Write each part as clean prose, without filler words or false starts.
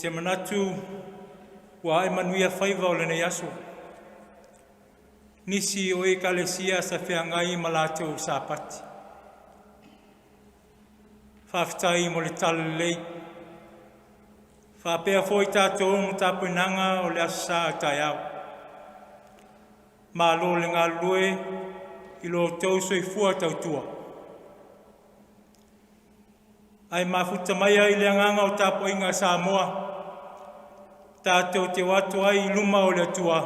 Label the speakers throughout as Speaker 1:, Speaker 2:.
Speaker 1: se manatu ua e manuia whaiva o lenei aso. Nisi o e kalesia sa whiangai ma lātou sa pati. Whawhitai mo le tala lei. Whapea fwoi tātou mo tāpuinanga o le asa tai au. Mā lo le ngā lue i lo tau soifua tautua. Ai mafuta mai ai le anganga o tāpuinga Samoa. Tātou te watu ai i luma o le atua.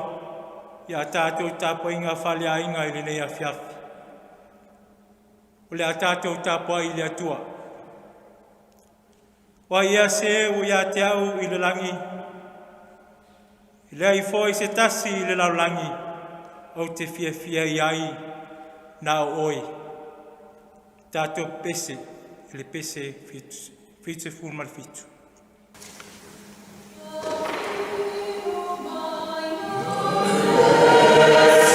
Speaker 1: Ia tātou tāpuinga whale ainga i le nei a whiawhi. O le a tātou tāpua i le atua. Wa ia se o ia te au i le langi. I le ai foi se tasi i le laulangi. O te fia i ai na o oi. Tātou pese, i le pese fitu fulmal fitu.
Speaker 2: Yes,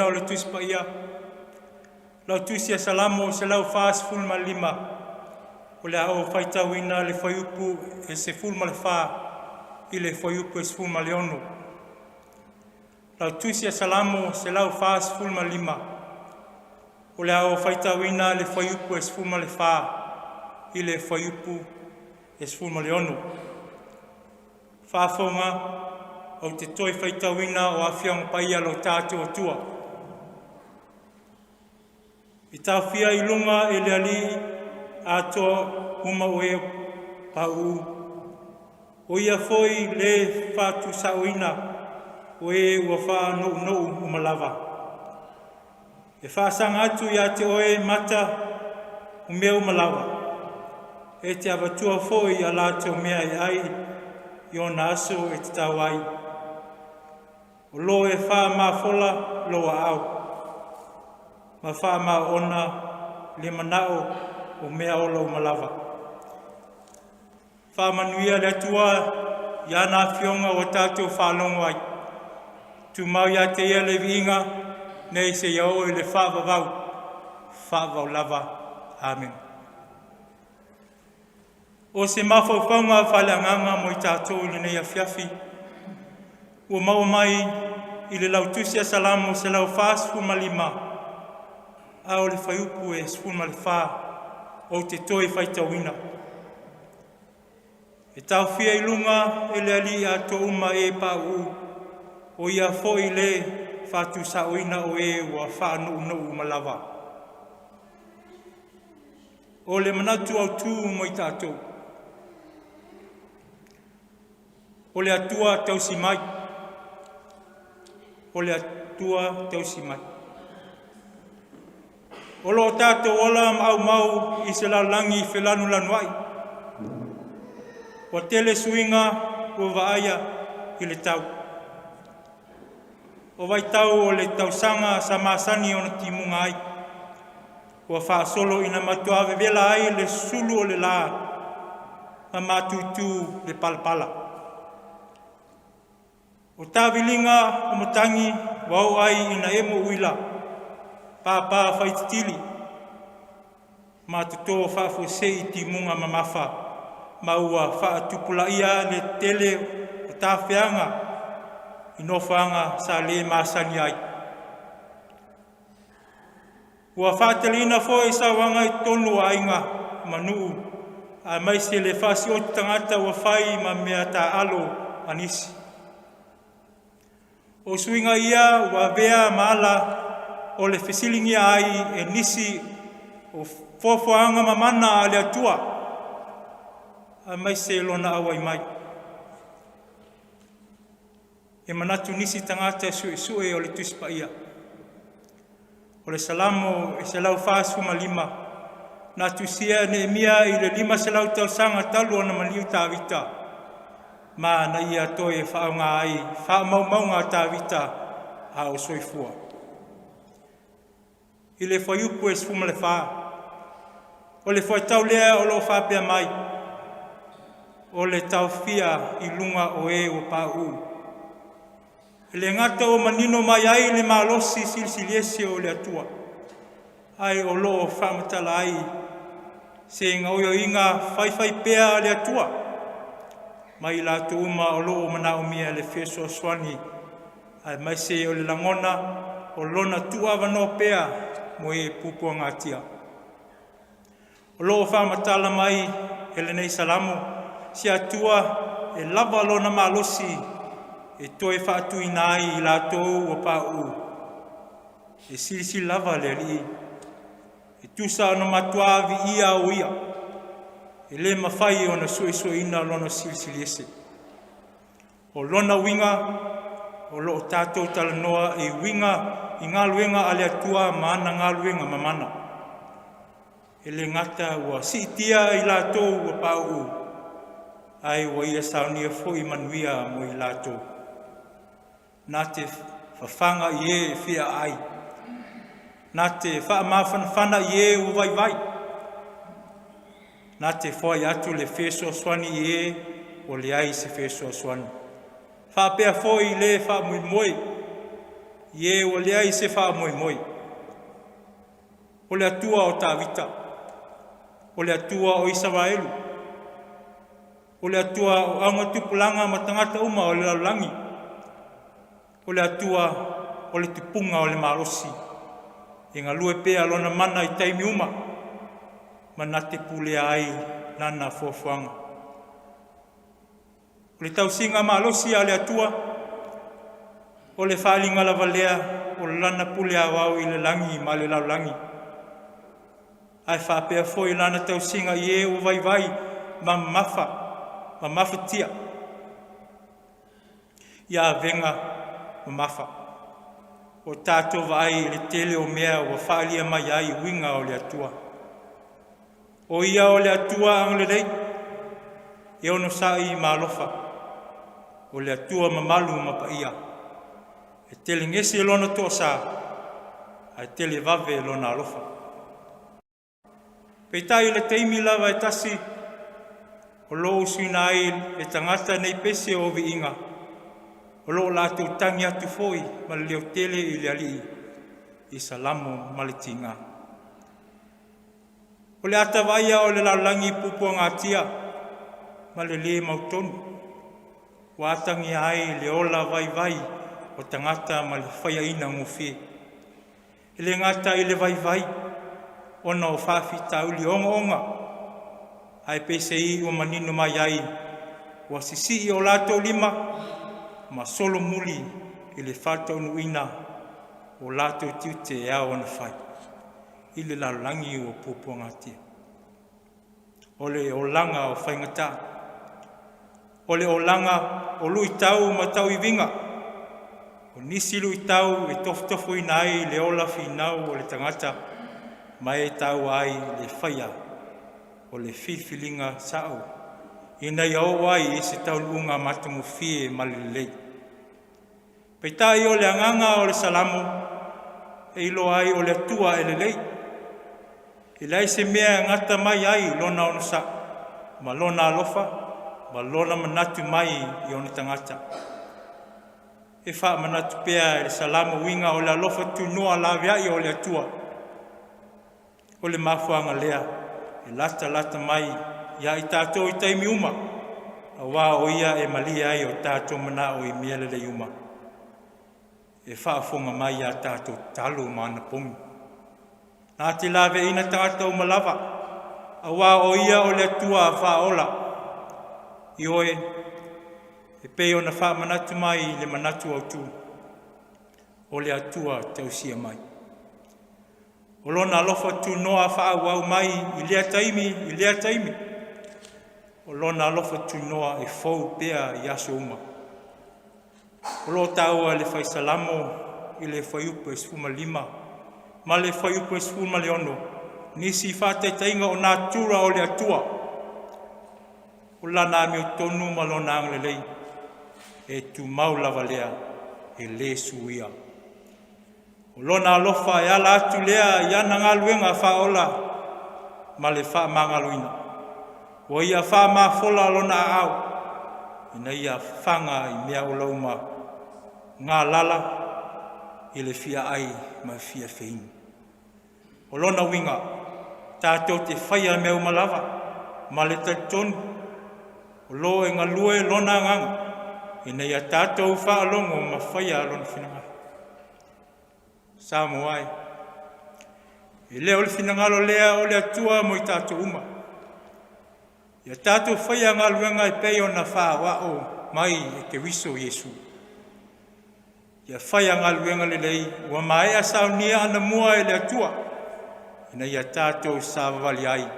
Speaker 1: o le tusi pa ia. Lau tusi a salamo se lau fas fulma lima. O le ao whaitauina le whaiupu e se fulma le wha i le whaiupu e se fulma le ono. Lau tusi a salamo se lau fas fulma lima. O le ao whaitauina le whaiupu e se fulma le wha i le whaiupu e se fulma le ono. Whaafonga o te toi whaitauina o awhiang paia lo tātou atua. I tau whia i lunga e le ali atoa uma o e pau. O ia foi le whatu sauina o e ua wha nou umalawa. E whaasanga atu ia te oe mata o mea umalawa. E te awatua foi a lātou mea e ai i ona aso e te tau ai. O lo e wha mawhola loa au. Ma wha ma ona le manao o mea ola umalawa. Wha manuia le atua i ana whionga o tātou whalongo ai. Tu mau ia te ia le viinga nei se iau e le whaavau lava. Amen. O se mawhauwhaunga whaleanganga mo i tātou le nei a whiawhi. Ua mau mai i le lautusia salamo se lau whaasfu malima. A o le whaiupu e sfu ma le wha o te toi whaitauina. E tau whia i lunga e le ali a to uma e pa u. O ia foi le whatu sauina o e ua wha nou malawa. O le manatu au tū mo i tātou. O le atua tausi mai. O le atua tausi mai. O lo tātou ola mau i se laulangi whelanu lanuai. O tele suinga o vaaya i le tau. O vai tau o le tausanga sa masani o na timunga ai. O whaasolo ina matuave vela ai le sulu o le la. Ma matutu le palpala. O tāwilinga o matangi wau ai ina emo uila. Papa whaititili. Ma tuto whaafosei ti munga mamafa. Maua whaatupula ia le tele o tāwhianga. Inofanga sa le masani ai. Ua whaatelina foi sa wanga i tonu ainga manuu. A mai se le whasi o tangata ua whai ma mea ta alo anisi. O suinga ia ua vea maala o le fesilingi ai e nisi o fofoanga mamana a le atua. A mai se lona awai mai. E manatu nisi tangata sue o le tuspa ia. O le salamo e se lau whaasu malima. Nā tusia ne mia i le 5 se lau tau sanga talu o na maliu tāwita. Ma na ia toe whaonga ai, whaamaumaunga tāwita a o soifua. I le whaiupu e sfuma le wha. O le whaitau lea o lo whapea mai. O le tau fia i lunga o e o pāu. I le ngata o manino mai ai le malosi silsiliese o le atua. Ai o lo whamatala ai. Se ngauio inga whaiwhai pea le atua. Mai la tu uma o lo manao mia le feso swani. Ai mai se o le langona o lona tua wano pea. Mo e pupua ngatia. O loo whamatala mai e le nei salamo, si atua e lava lona malosi e toe whaatu inai i lātou o pāu. E sirisi lava le li. E tusa ana matuavi ia o ia. E le mawhai o na suesueina lona sirisi lese. O lona winga, o loo tātou talanoa e winga i ngā luenga ale atua maana ngā luenga mamana. E le ngata ua siitia i lātou ua pāu. Ai ua ia saunia foi manuia mo i lātou. Nā te whawhanga i e whia ai. Nā te whaamawhanawhana i e u vai vai. Nā te whai atu le wheso swani i e o le ai se wheso swani. Whapea foi le whaamui moe. Ie o lea I se wha moi moi. O le atua o Tavita. O le atua o Isaraelu. O le atua o aunga tupulanga ma tangata uma o le laulangi. O le atua o le tupunga o le marosi. E ngā lue pēa lona mana I taimi uma. Ma nā te pulea ai nana fuafuanga. O le tausinga marosi a le atua. O le whalinga lava lea o le lana pulea wau I le langi ma le laulangi. Ai whapea foi lana tausinga I e o vai vai ma mafa tia. Ia venga ma mafa. O tātou vai le tele o mea o whaalia mai ai winga o le atua. O ia o le atua ang le rei. E ono sai ma alofa. O le atua mamalu ma pa ia. E tele ngesi lona toa sa. Ai tele vave lona alofa. Peitai le teimi lava e tasi. O loo suina ai e tangata nei pese o vi inga. O loo lātou tangi atu foi ma le leo tele I le alii. I salamo ma le tinga. O le atavaia o le laulangi pupua ngā tia. Ma le le mautonu. Wa atangi ai le ola vai vai o tangata ma le whaia ina ngofie. I le ngata I le vai vai. Ona o whaafi tauli onga onga. Ai pese I o manino mai ai. Wa sisi I o lato lima. Ma solo muli I le whata unu ina. O lato tiute e ao na whai. I le laulangi o pupua ngatia. O le o langa o whaingata. O le o langa o lui tau ma tau I vinga. O nisi lui tau e tofu ina ai le ola finau o le tangata. Mai tau ai le whaia o le whiwhilinga sao. Ina iau ai I se tau lunga matungu fie malilei. Peitai o le anganga o le salamo e ilo ai o le atua e le lei. I lai se mea ngata mai ai lona ono sa. Ma lona alofa, ma lona manatu mai I ona tangata. E wha manatu pea e le salamo winga o le alofa tu noa la viai o le atua. O le mafuanga lea, e lata mai, ia I tātou I taimi uma. A wā o ia e malia ai o tātou mana o I miele le uma. E whaafonga mai a tātou talo mana pongi. Nā te lawe ina tātou malawa. A wā o ia o le atua a whaola. I oe, e pei o na wha manatu mai le manatu au tū. O le atua tausia mai. O lona alofa tu noa whaawau mai I lea taimi. O lona alofa tu noa e fau pea I aso uma. O lo taua le whaisalamo I le whaiupa esfuma lima. Ma le whaiupa esfuma le ono. Nisi whātai tainga o nā tura o le atua. O lana me o tonu ma lona angle lei. E tu maulawa lea e le suia. O lona alofa e ala atu lea I ana ngā luenga whaola ma le wha mangaluina. O ia wha mafola lona au. Ina ia whanga I mea o lauma ngā lala I le fia ai ma fia feini. O lona winga tātou te whaia mea umalawa ma le taitonu. O lo e ngā lue lona nganga. Ina ia tātou whaalongo ma whaia lona whinanga. Samo ai. E leo le finangalo lea o le atua mo I tātou uma. Ia tātou whaia ngā luenga I pei o na whaawao mai e ke wiso Yesu. Ia whaia ngā luenga le lei ua mai a saunia ana mua e le atua. Ina ia tātou sāwali ai.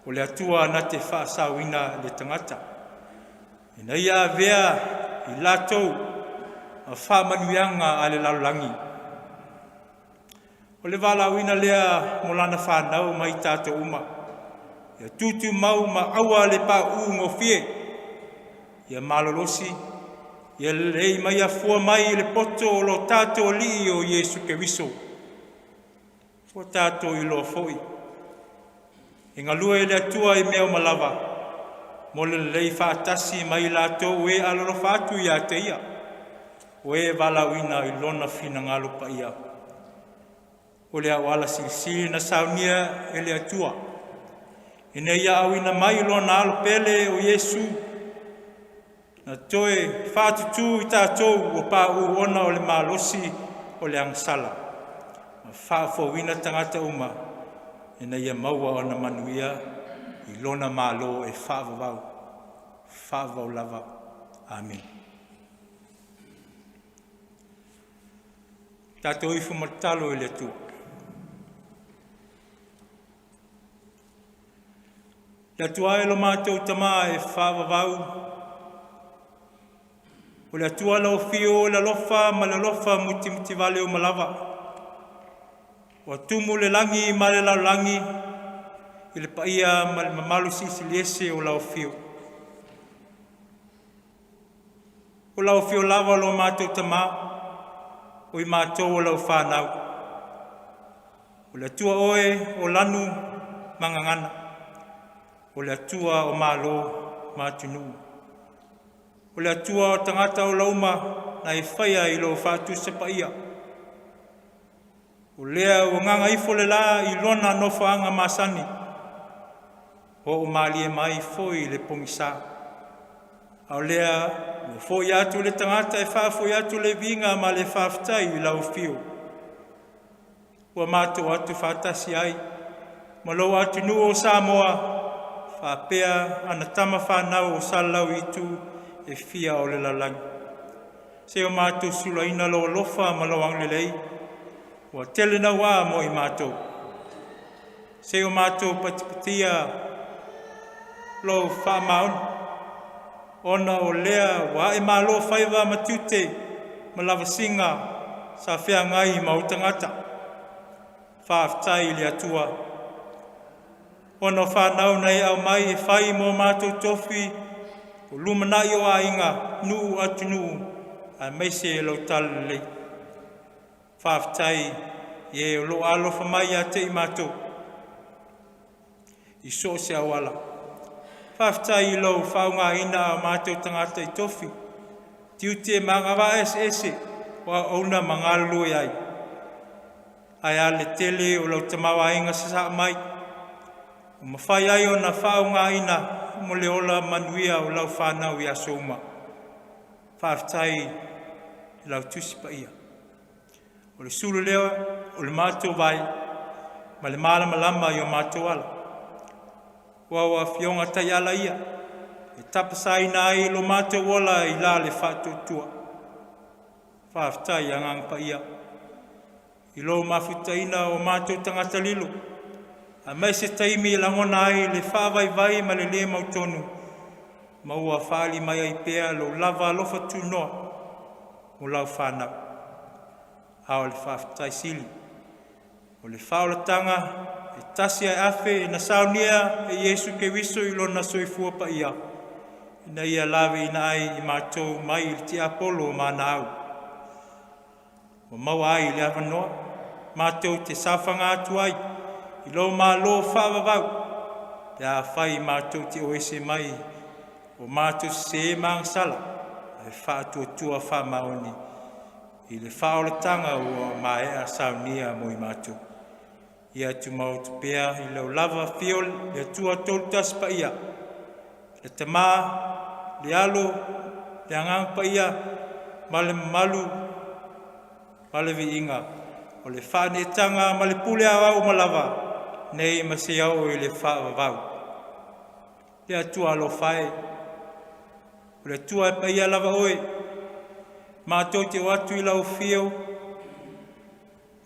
Speaker 1: O le atua na te wha sauina le tangata. Ina ia vea I lātou a wha manuianga a le laulangi. O le walauina lea mo lana whanau mai tātou uma. Ia tutu mau ma aua le pā uungo fie. Ia malolosi. Ia lei mai a fua mai le poto o lo tātou li o Yesu ke wiso. O tātou I lo foi. E ngā lua e le atua I mea malawa. Mo le lei whaatasi mai lātou e alolo whātu I a te ia. o e valauina i lona finagalo paia. O le awala silisili na saunia e le atua. E nei auina mai lona alo pele o Iesu. Na toe whātutu i tātou o pā ona o le malosi o le angasala. Ma whāwhauina tangata uma. E nei maua o na manuia i lona malo e whāwawau. Whāwau lava. Amen. Tātou ifu matalo i le atua. Le atua e lo mātou tama e whāwawau. O le atua lau fio le lofa ma le lofa muti vale o malawa. O tumu le langi ma le lau langi. I le paia ma le mamalu sisi liese o lau fio. O lau fio lava lo mātou tama. O i mātou o lau whānau. O le atua oe o lanu mangangana. O le atua o mālo mātunu. O le atua o tangata o lauma na e whaia i lo whātu se paia. O lea o nganga ifo le la i lona no whaanga masani. O mali e mai foi le pongisa. O lea o foi atu le tangata e wha foi atu le vinga ma le whaftai i lau fio. O mātou atu whātasi ai. Ma lo atu nu o Samoa. Whapea ana tama whanau o salau i tu e fia o le lalangi. Se o mātou sulaina lo lofa ma lo anglelei, o tele na wā mo i mātou. Se o mātou patipatia lo whamaun, ona o lea wa e malo whaiva matute ma lava singa sa whea ngai ma utangata. Whaaftai le atua. Ono whanau nei au mai e whai mo mātou tofi o lumanai o a inga nuu atu nuu a meise e lau tala lei. Whaaftai e o lo alofa mai a te i mātou. I so se awala. Whaaftai i lau whaunga ina a mātou tangata i tofi. Tiu te mangawa ese o a ona mangalu e ai. Ai ale tele o lau tamawa inga sa mai. O mawhai ai o na whaunga ina mo le ola manuia o lau whanau i aso uma. Whaaftai i lau tusi pa ia. O le sulu leo o le mātou vai, ma le malama lama i o mātou ala. Ua fionga tai ala ia, e tapasai na ai lo mātou ola i la le whātutua. Whaaftai angang pa ia. I lo mawhutaina o mātou tangata lilo. A mai se taimi langona ai le whawai vai ma le le mautonu. Maua whali mai ai pēa lo lava lofa tu noa. O lau whanau. Ao le whawhtai sili. O le whaolatanga e tasi ai afe e na saunia e Iesu ke wiso i lona soifua pa ia. Ina ia lawe ina ai i mātou mai i ti apolo o mana au. O maua ai le awanoa. Mātou te sawhanga atu ai. I lo malo whawawau. Te a whai mātou te oese mai. O mātou se mangsala. E whaatua tua whamaoni. I le whaolatanga o maea saunia mo i mātou. Ia tu mau tu pēa i lau lava fiol le tua toltas pa ia. Le tamā, le alo, le angang pa ia. Ma le malu, ma le vi inga. O le whanetanga ma le pule awau ma lava. Nei masi au i le whaavavau. Le atua alo whae. O le tua e paia lava oe. Mātou te watu i lau fio.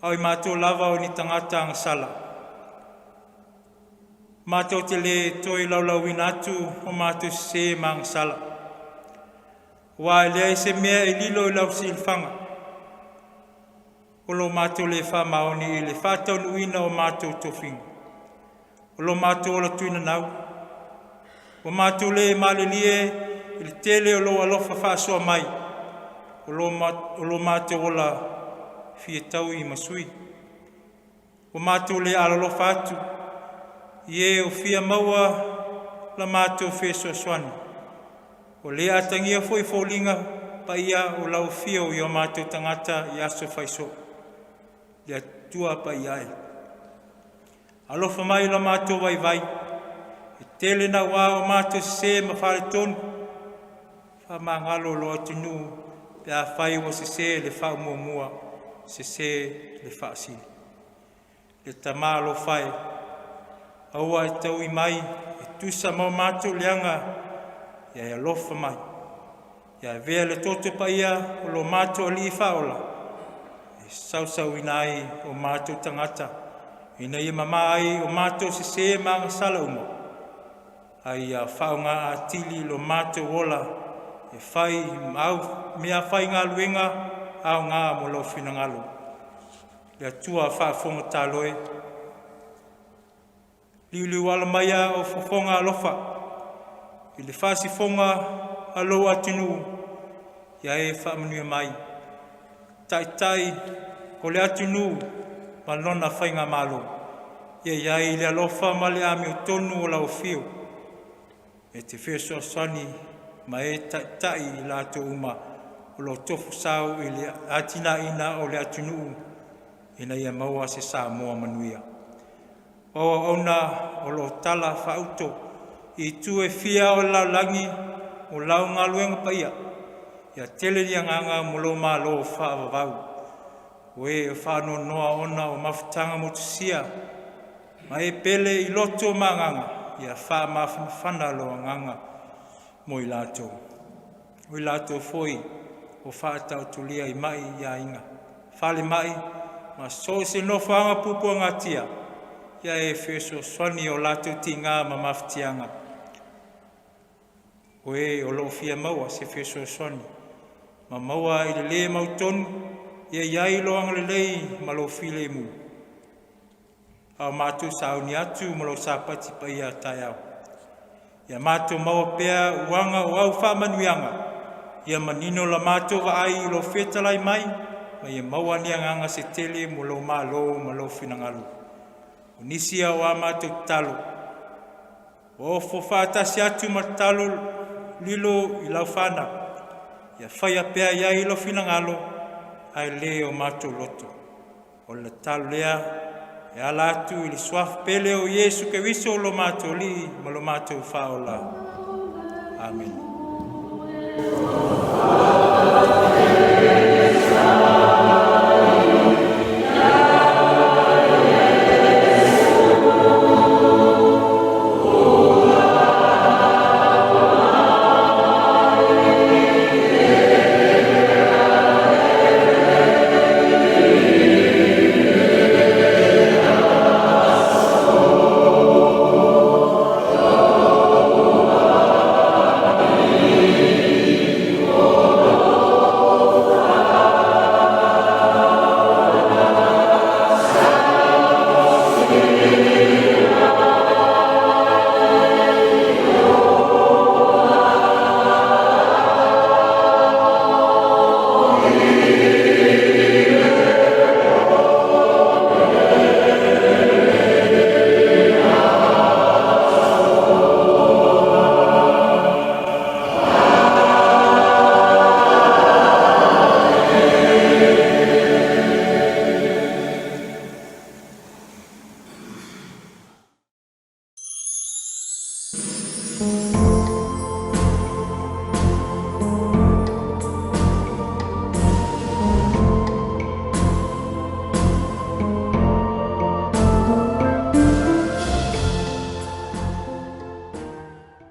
Speaker 1: Au i mātou lava o ni tangata angasala. Mātou te le toi lau lau inatu o mātou se mangasala. Wa le se mea i lilo i lau silfanga. O lo mātou le wha maoni i le whātau nuina o mātou tofinga. O lo mātou o la tuina nau. O mātou le malilie i le tele o lo alofa whaasua mai. O lo mātou o la fia tau i masui. O mātou le alalofa atu. Ie o fia maua la mātou whesua swani. O le atangia foi fōlinga pa ia o lau fio i o mātou tangata i aso whaiso. Lea tua pa ia e. Alofa mai la mātou vai vai. E tele na wā o mātou se ma whare tonu. Wha mangalo lo atunu pe a whai o se le wha mua mua. Se le wha sili. Le tamā lo whai. Aua e tau i mai. E tusa mau mātou leanga. Ia e alofa mai. Ia vea le toto pa ia o lo mātou li whaola. E sausau ina ai o mātou tangata. Ina ia mama ai o mātou se manga sala uma. Ai a whaonga a tili lo mātou ola. E whai au mea whai ngā luenga au ngā mo lo whina ngalo. Lea tua whaafonga tāloe. Liuliu ala maia o whafonga alofa. I le whasi fonga alo atinu. Ia e whaamanua mai. Tai o le atinu. Malona whainga malo. Ia i le alofa ma le ame o tonu o lau fio. E te wheso sani ma e tai i lato uma. O lo tofu sao i le atina ina o le atinu. Ina ia maua se sa moa manuia. O ona o lo tala whauto. I tu e fia o lau langi o lau ngā luenga paia. Ia tele ni anganga mulo ma lo whaavavau. Oe whano noa ona o mawhitanga motusia. Ma e pele i loto manganga. Ia wha mawhana lo anganga mo i lato. O i lato foi o whaatau tulia i mai ia inga. Whale mai ma so se no whaanga pupu ngatia. Ia e wheso swani o lato ti ngā ma mawhitianga. Oe o lo fia maua se wheso swani. Ma maua i le mautonu. Ia iai loanga le lei ma lo file mu. Au mātou sauni atu ma lo sapati pa ia tai au. Ia mātou maua pea uanga o au whamanuianga. Ia manino la mātou wa ai lo whetalai mai. Ma ia maua nianganga se tele mo lo ma lo finangalu. O nisi au a mātou talo. O fo whaatasi atu ma talo lilo i lau whana. Ia whaia pea iai lo finangalo. Ai le o mātou loto. O le talo lea, e ala atu i le swaf pele o Iesu ke wiso lo mātou li, ma lo mātou whaola. Amen.